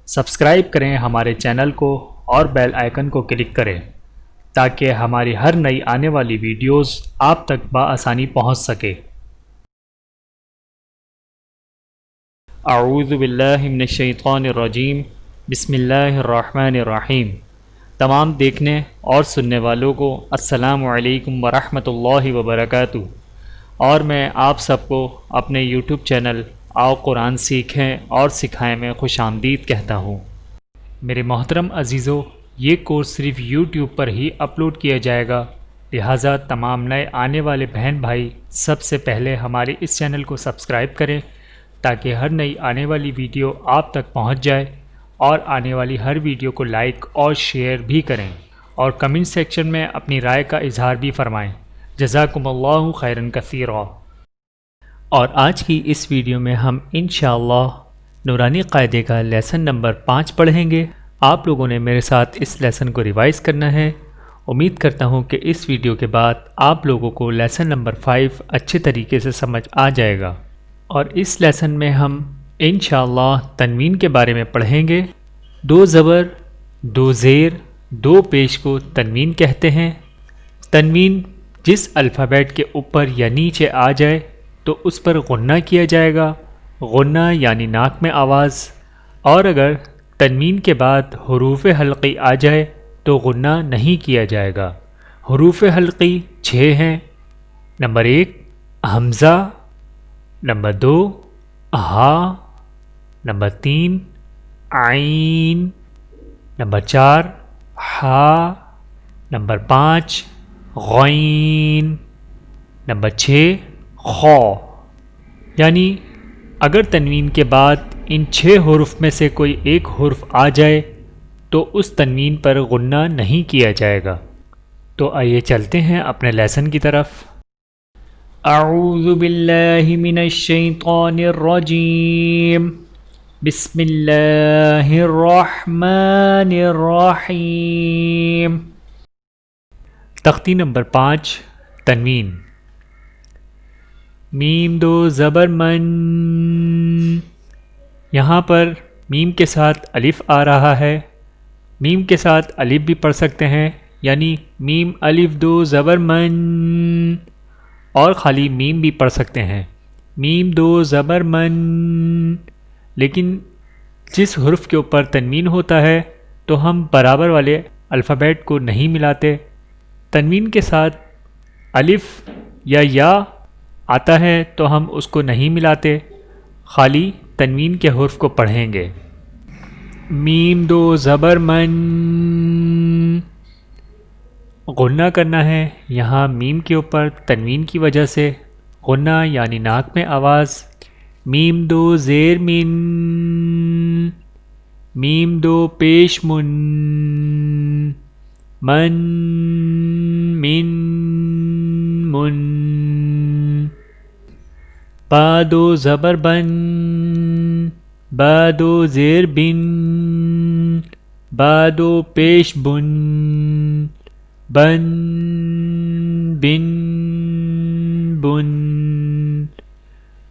Subscribe کریں ہمارے channel کو اور بیل آئیکن کو کلک کریں تاکہ ہماری ہر نئی آنے والی ویڈیوز آپ تک بآسانی پہنچ سکے۔ اعوذ باللہ من الشیطان الرجیم، بسم اللہ الرحمن الرحیم۔ تمام دیکھنے اور سننے والوں کو السلام علیکم ورحمۃ اللہ وبرکاتہ، اور میں آپ سب کو اپنے یوٹیوب چینل آؤ قرآن سیکھیں اور سکھائیں میں خوش آمدید کہتا ہوں۔ میرے محترم عزیزو، یہ کورس صرف یوٹیوب پر ہی اپلوڈ کیا جائے گا، لہٰذا تمام نئے آنے والے بہن بھائی سب سے پہلے ہمارے اس چینل کو سبسکرائب کریں تاکہ ہر نئی آنے والی ویڈیو آپ تک پہنچ جائے، اور آنے والی ہر ویڈیو کو لائک اور شیئر بھی کریں، اور کمنٹ سیکشن میں اپنی رائے کا اظہار بھی فرمائیں۔ جزاکم اللہ خیرا کثیرا۔ اور آج کی اس ویڈیو میں ہم انشاءاللہ نورانی قاعدے کا لیسن نمبر 5 پڑھیں گے۔ آپ لوگوں نے میرے ساتھ اس لیسن کو ریوائز کرنا ہے۔ امید کرتا ہوں کہ اس ویڈیو کے بعد آپ لوگوں کو لیسن نمبر 5 اچھے طریقے سے سمجھ آ جائے گا۔ اور اس لیسن میں ہم انشاءاللہ تنوین کے بارے میں پڑھیں گے۔ 2 زبر، 2 زیر، 2 پیش کو تنوین کہتے ہیں۔ تنوین جس الفابیٹ کے اوپر یا نیچے آ جائے تو اس پر غنہ کیا جائے گا، غنہ یعنی ناک میں آواز، اور اگر تنوین کے بعد حروف حلقی آ جائے تو غنہ نہیں کیا جائے گا۔ حروف حلقی 6 ہیں۔ نمبر 1 حمزہ، نمبر 2 ہا، نمبر 3 عین، نمبر 4 ہا، نمبر 5 غین، نمبر 6 خا۔ یعنی اگر تنوین کے بعد ان 6 حروف میں سے کوئی ایک حرف آ جائے تو اس تنوین پر غنہ نہیں کیا جائے گا۔ تو آئیے چلتے ہیں اپنے لیسن کی طرف۔ اعوذ باللہ من الشیطان الرجیم، بسم اللہ الرحمن الرحیم۔ تختی نمبر 5 تنوین۔ میم 2 زبر من، یہاں پر میم کے ساتھ الف آ رہا ہے۔ میم کے ساتھ الف بھی پڑھ سکتے ہیں، یعنی میم الف 2 زبر من، اور خالی میم بھی پڑھ سکتے ہیں، میم 2 زبر من۔ لیکن جس حرف کے اوپر تنوین ہوتا ہے تو ہم برابر والے الفابیٹ کو نہیں ملاتے۔ تنوین کے ساتھ الف یا آتا ہے تو ہم اس کو نہیں ملاتے، خالی تنوین کے حرف کو پڑھیں گے۔ میم 2 زبر من، غنہ کرنا ہے یہاں میم کے اوپر تنوین کی وجہ سے، غنہ یعنی ناک میں آواز۔ میم 2 زیر من، میم 2 پیش من، من من۔ با 2 زبر بن، با 2 زیر بن، با 2 پیش بن، بن بن بن۔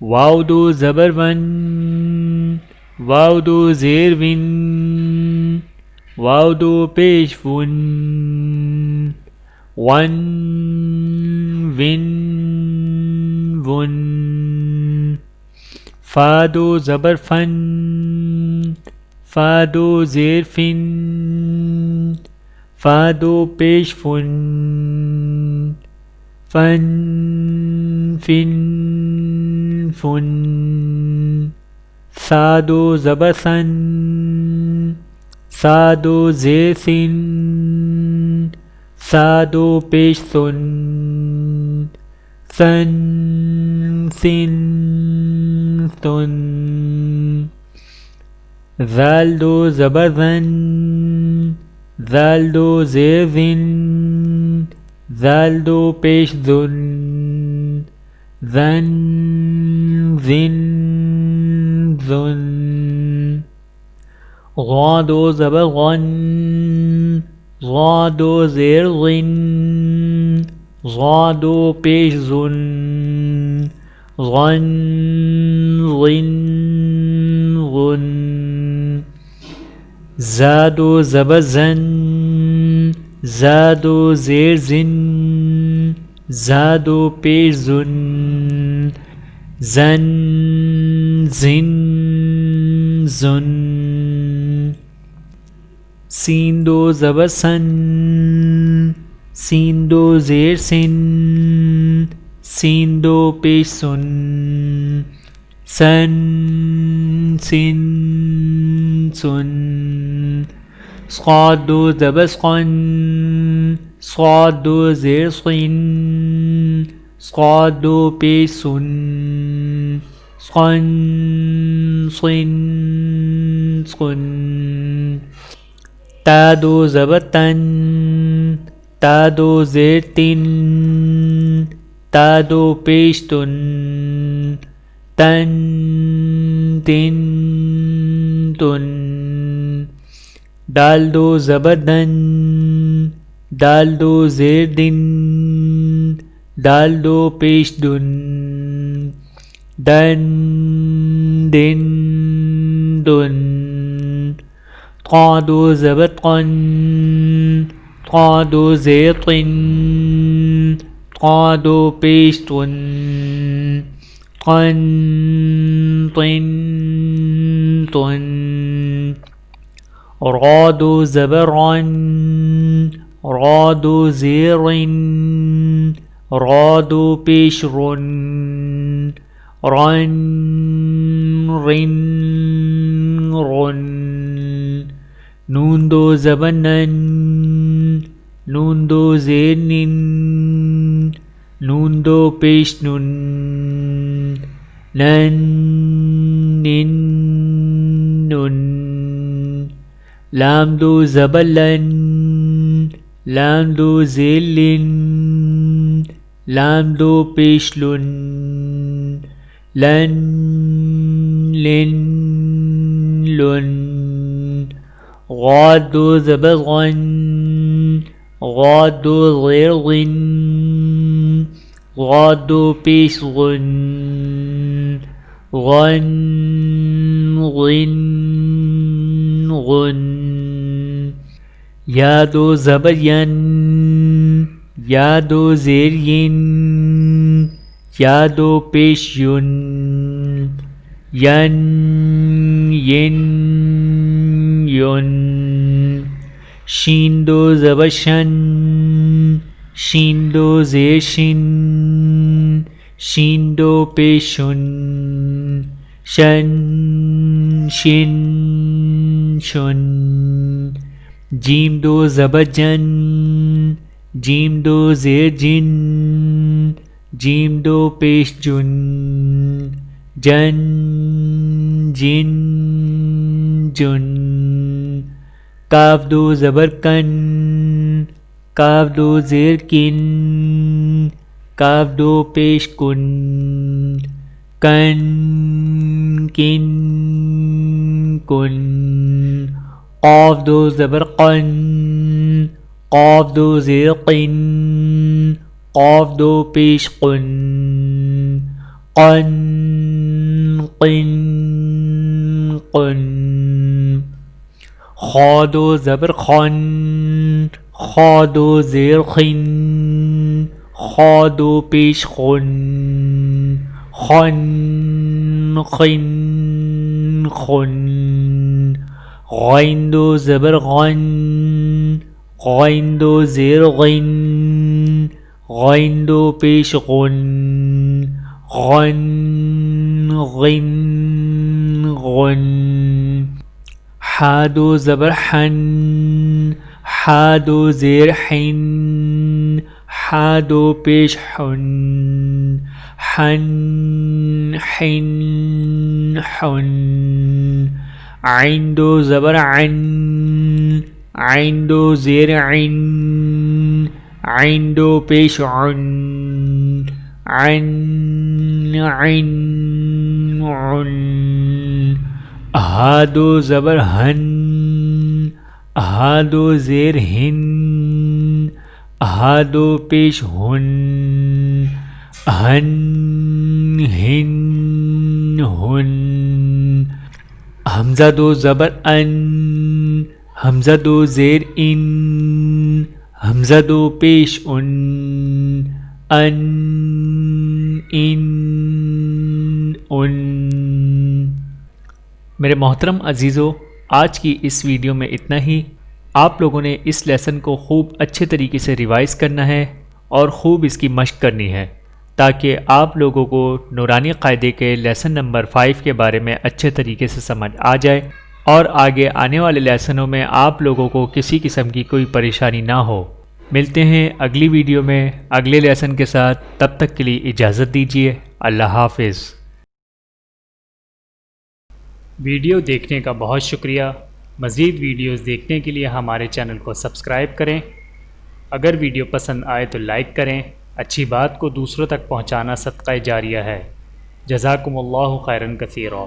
واو 2 زبر ون، واو 2 زیر ون، واو 2 پیش ون، ون ون ون۔ فا 2 زبر فن، فا 2 زیر فن، فا 2 پیش فن، فن فن فن۔ سا 2 زبر سن، سا 2 زیر سن، سا 2 پیش سن، سن سن سن۔ زال 2 زبر زن، زال 2 زیر زن، زال 2 پیش زن، زن زن زن۔ غا 2 زبر غن، غا 2 زیر غن، غا 2 پیش زن، غن غن غن۔ زاد و زبر زن، زاد و زیر زن، زاد و پیش زن، زن زن زن. سین دو زبر سن، سین دو زیر سن، سین دو پیش سن، سن سن سن. صاد دو زبر سقن، صاد دو زیر سقن، صاد دو پیش سن، سقن سن سقن. تا دو زبر تن، تا دو زیر تن، تا دو پیش تن، تن تن تن. دال دو زبر دن، دال دو زیر دن، دال دو پیش دن، دن دن دن. طا دو زبر قن، طا دو زیر قن، طا دو پیش تن، قن طن طن. را دو زبر رن، را دو زیر رن، را دو پیش رن، رن رن رن. نون دو زبر نن، نون دو زیر نن، نون دو پیش نن، نن نن نن. لام دو زبر لن، لام دو زیر لن، لام دو پیش لن، لن لن لن. غاد دو زبر غن، غاد دو زیر غن، غاد دو پیش غن، غن غن غن. یا دو زبر ین، یا دو زیر ین، یا دو پیش یون، ین ین یون. شین دو زبر شن، شین دو زیر شن، شین دو پیش شن، شن شن شن. جیم دو زبر جن، جیم دو زیر جن، جیم دو پیش جن، جن جن جن. کاف دو زبر کن، کاف دو زیر کن، کاف دو پیش کن، کن کن کن. قاف دو زبر قن، قاف دو زیر قن، قاف دو پیش قن، قن قن قن. خا دو زبر خن، خا دو زیر خن، خا دو پیش خن، خن خن خن. غین دو زبر غن، غین دو زیر غن، غین دو پیش غن، غن غن غن. حا دو زبر حن، حا دو زیر حن، حا دو پیش حن، حن حن حن. عین دو زبر عن، عین دو زیر عن، عین دو پیش عن، عن عن عن. ہا دو زبر ہن، ہا دو زیر ہن، ہا دو پیش ہن، ہن ہن ہن. حمزہ دو زبر ان، حمزہ دو زیر ان، حمزہ دو پیش ان، ان ان. میرے محترم عزیزو، آج کی اس ویڈیو میں اتنا ہی. آپ لوگوں نے اس لیسن کو خوب اچھے طریقے سے ریوائز کرنا ہے اور خوب اس کی مشق کرنی ہے تاکہ آپ لوگوں کو نورانی قاعدے کے لیسن نمبر 5 کے بارے میں اچھے طریقے سے سمجھ آ جائے اور آگے آنے والے لیسنوں میں آپ لوگوں کو کسی قسم کی کوئی پریشانی نہ ہو. ملتے ہیں اگلی ویڈیو میں اگلے لیسن کے ساتھ. تب تک کے لیے اجازت دیجیے. اللہ حافظ. ویڈیو دیکھنے کا بہت شکریہ. مزید ویڈیوز دیکھنے کے لیے ہمارے چینل کو سبسکرائب کریں. اگر ویڈیو پسند آئے تو لائک کریں. اچھی بات کو دوسروں تک پہنچانا صدقہ جاریہ ہے. جزاکم اللہ خیرن کثیرا.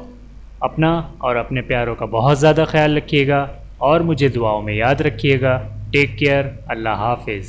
اپنا اور اپنے پیاروں کا بہت زیادہ خیال رکھیے گا اور مجھے دعاؤں میں یاد رکھیے گا. Take care. اللہ حافظ.